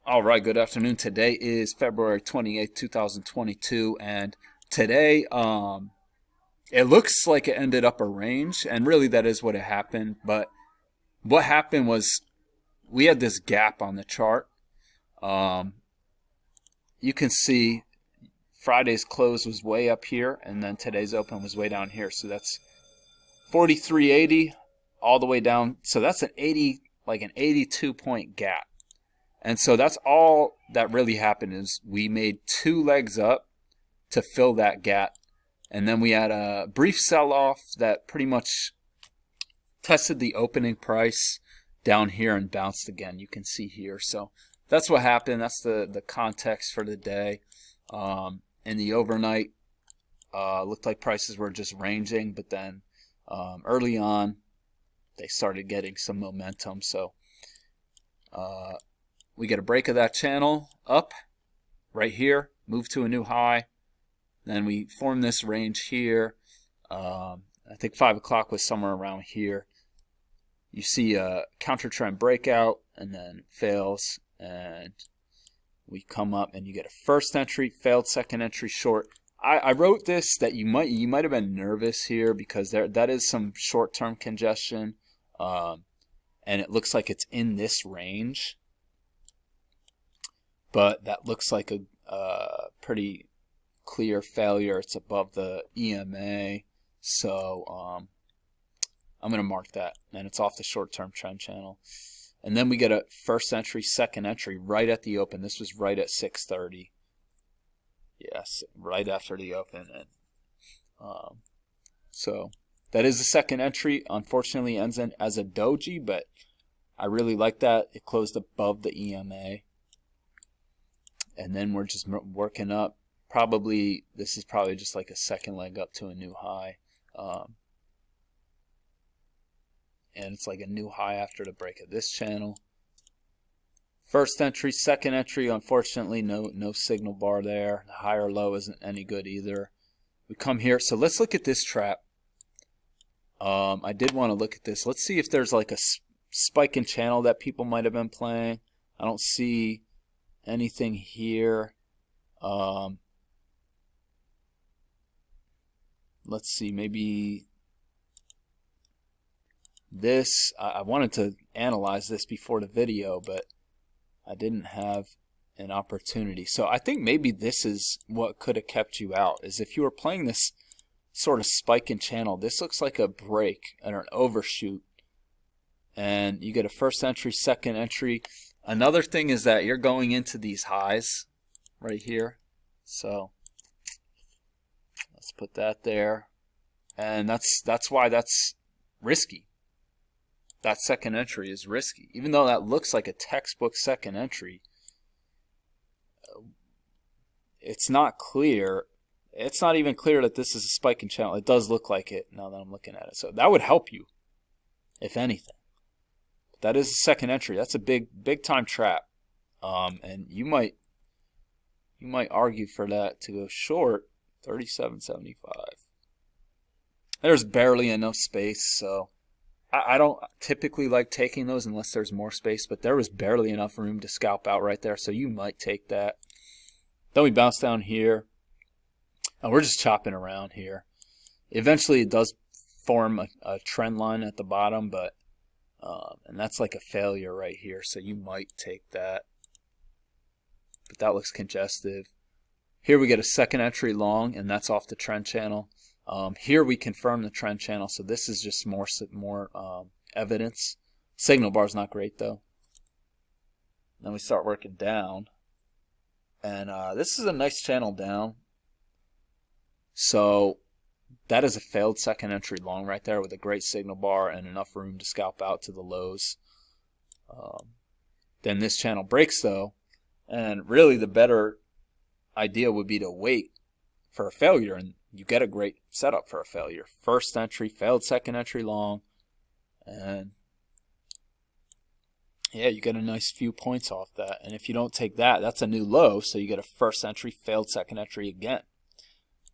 All right, good afternoon. Today is February 28th, 2022, and today it looks like it ended up a range, and really that is what it happened, but what happened was we had this gap on the chart. Um you can see Friday's close was way up here, and then today's open was way down here. So that's 4380 all the way down. So that's an 82 point gap. And so that's all that really happened is we made two legs up to fill that gap. And then we had a brief sell-off that pretty much tested the opening price down here and bounced again. You can see here. So that's what happened. That's the context for the day. In the overnight, looked like prices were just ranging, but then early on, they started getting some momentum. So we get a break of that channel up right here, move to a new high. Then we form this range here. I think 5 o'clock was somewhere around here. You see a counter trend breakout and then fails, and we come up and you get a first entry, failed second entry short. I wrote this that you might have been nervous here because that is some short-term congestion, and it looks like it's in this range. But that looks like a pretty clear failure. It's above the EMA, so I'm going to mark that, and it's off the short-term trend channel. And then we get a first entry, second entry right at the open. This was right at 6:30. Yes, right after the open. And so that is the second entry. Unfortunately, ends in as a doji, but I really like that. It closed above the EMA. And then we're just working up. This is probably just like a second leg up to a new high. And it's like a new high after the break of this channel. First entry, second entry, unfortunately no signal bar there. The high or low isn't any good either. We come here, so let's look at this trap. I did want to look at this. Let's see if there's like a spike in channel that people might have been playing. I don't see anything here. Let's see, maybe this. I wanted to analyze this before the video, but I didn't have an opportunity. So I think maybe this is what could have kept you out, is if you were playing this sort of spike in channel. This looks like a break or an overshoot, and you get a first entry, second entry. Another thing is that you're going into these highs right here. So let's put that there. And that's why that's risky. That second entry is risky. Even though that looks like a textbook second entry, it's not clear. It's not even clear that this is a spike in channel. It does look like it now that I'm looking at it. So that would help you, if anything. But that is a second entry. That's a big time trap. And you might argue for that to go short 37.75. There's barely enough space, so I don't typically like taking those unless there's more space, but there was barely enough room to scalp out right there, so you might take that. Then we bounce down here, and we're just chopping around here. Eventually it does form a trend line at the bottom, but and that's like a failure right here, so you might take that. But that looks congestive. Here we get a second entry long, and that's off the trend channel. Here we confirm the trend channel, so this is just more evidence. Signal bar is not great though. Then we start working down, and this is a nice channel down. So that is a failed second entry long right there with a great signal bar and enough room to scalp out to the lows. Then this channel breaks though, and really the better idea would be to wait for a failure, and you get a great setup for a failure. First entry, failed second entry long, and yeah, you get a nice few points off that. And if you don't take that, that's a new low, so you get a first entry, failed second entry again.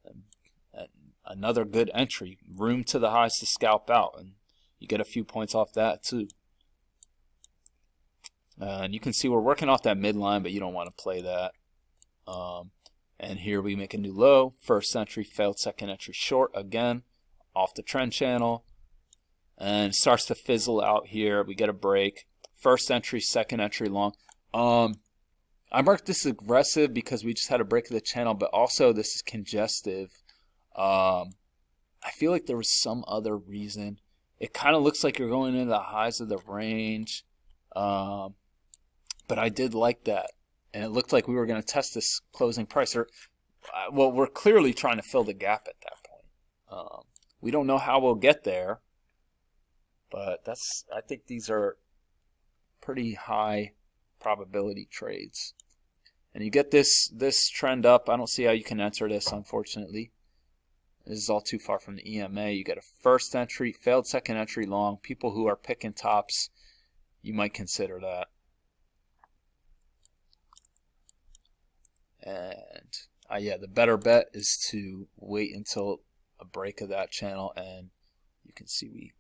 And another good entry, room to the highs to scalp out, and you get a few points off that too. And you can see we're working off that midline, but you don't want to play that. And here we make a new low. First entry failed, second entry short again, off the trend channel. And it starts to fizzle out here. We get a break. First entry, second entry long. I marked this aggressive because we just had a break of the channel, but also this is congestive. I feel like there was some other reason. It kind of looks like you're going into the highs of the range. But I did like that. And it looked like we were going to test this closing price. Well, we're clearly trying to fill the gap at that point. We don't know how we'll get there. But I think these are pretty high probability trades. And you get this trend up. I don't see how you can enter this, unfortunately. This is all too far from the EMA. You get a first entry, failed second entry long. People who are picking tops, you might consider that. And yeah, the better bet is to wait until a break of that channel, and you can see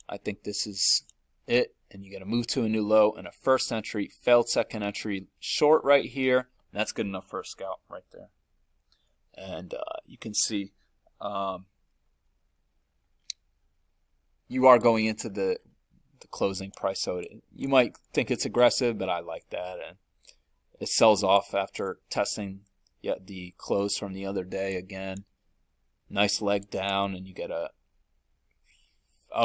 I think this is it, and you got to move to a new low and a first entry, failed second entry short right here. That's good enough for a scalp right there. And you can see you are going into the closing price, so you might think it's aggressive, but I like that. And it sells off after testing the close from the other day again. Nice leg down, and you get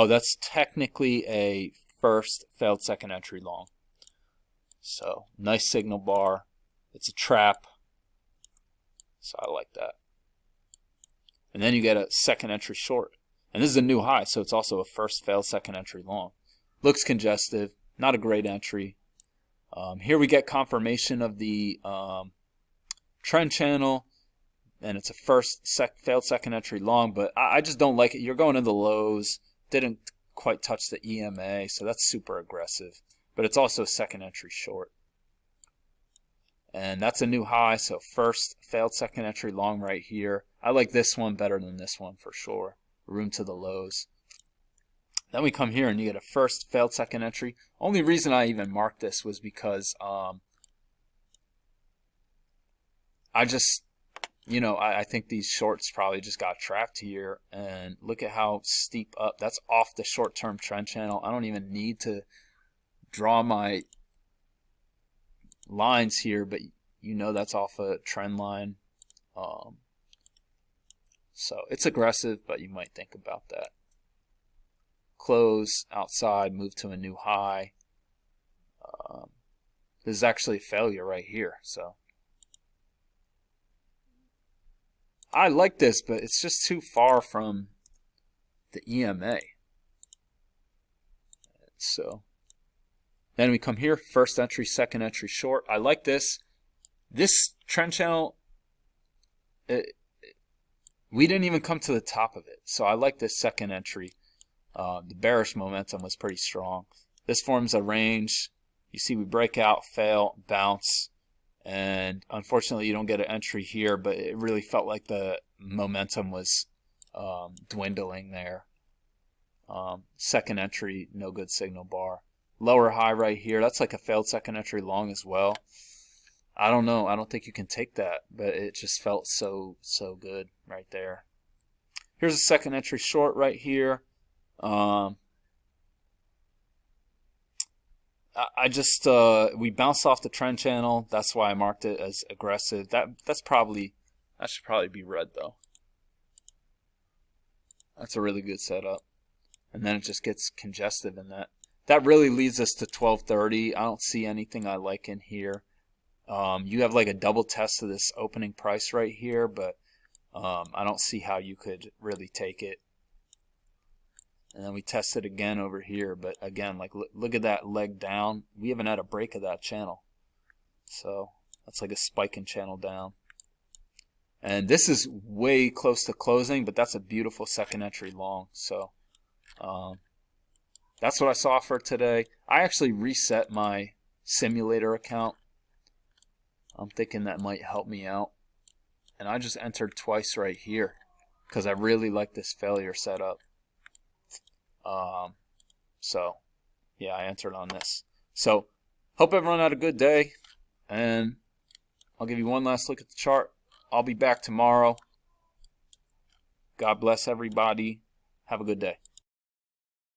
that's technically a first failed second entry long. So nice signal bar. It's a trap. So I like that. And then you get a second entry short. And this is a new high, so it's also a first failed second entry long. Looks congestive. Not a great entry. Here we get confirmation of the trend channel. And it's a failed second entry long. But I just don't like it. You're going into the lows. Didn't quite touch the EMA, so that's super aggressive. But it's also a second entry short. And that's a new high, so first failed second entry long right here. I like this one better than this one for sure. Room to the lows. Then we come here and you get a first failed second entry. Only reason I even marked this was because I think these shorts probably just got trapped here. And look at how steep up. That's off the short-term trend channel. I don't even need to draw my lines here, but that's off a trend line. So it's aggressive, but you might think about that. Close outside, move to a new high. This is actually a failure right here. So I like this, but it's just too far from the EMA. So then we come here, first entry, second entry short. I like this. This trend channel, we didn't even come to the top of it. So I like this second entry. The bearish momentum was pretty strong. This forms a range. You see we break out, fail, bounce. And unfortunately, you don't get an entry here, but it really felt like the momentum was dwindling there. Second entry, no good signal bar. Lower high right here. That's like a failed second entry long as well. I don't know. I don't think you can take that, but it just felt so good right there. Here's a second entry short right here. We bounced off the trend channel. That's why I marked it as aggressive. That should probably be red though. That's a really good setup. And then it just gets congestive in that. That really leads us to 1230. I don't see anything I like in here. You have like a double test of this opening price right here, but I don't see how you could really take it. And then we test it again over here, but again, like look at that leg down. We haven't had a break of that channel. So that's like a spiking channel down. And this is way close to closing, but that's a beautiful second entry long. So that's what I saw for today. I actually reset my simulator account. I'm thinking that might help me out. And I just entered twice right here because I really like this failure setup. So yeah, I entered on this. So Hope everyone had a good day, and I'll give you one last look at the chart. I'll be back tomorrow. God bless everybody. Have a good day.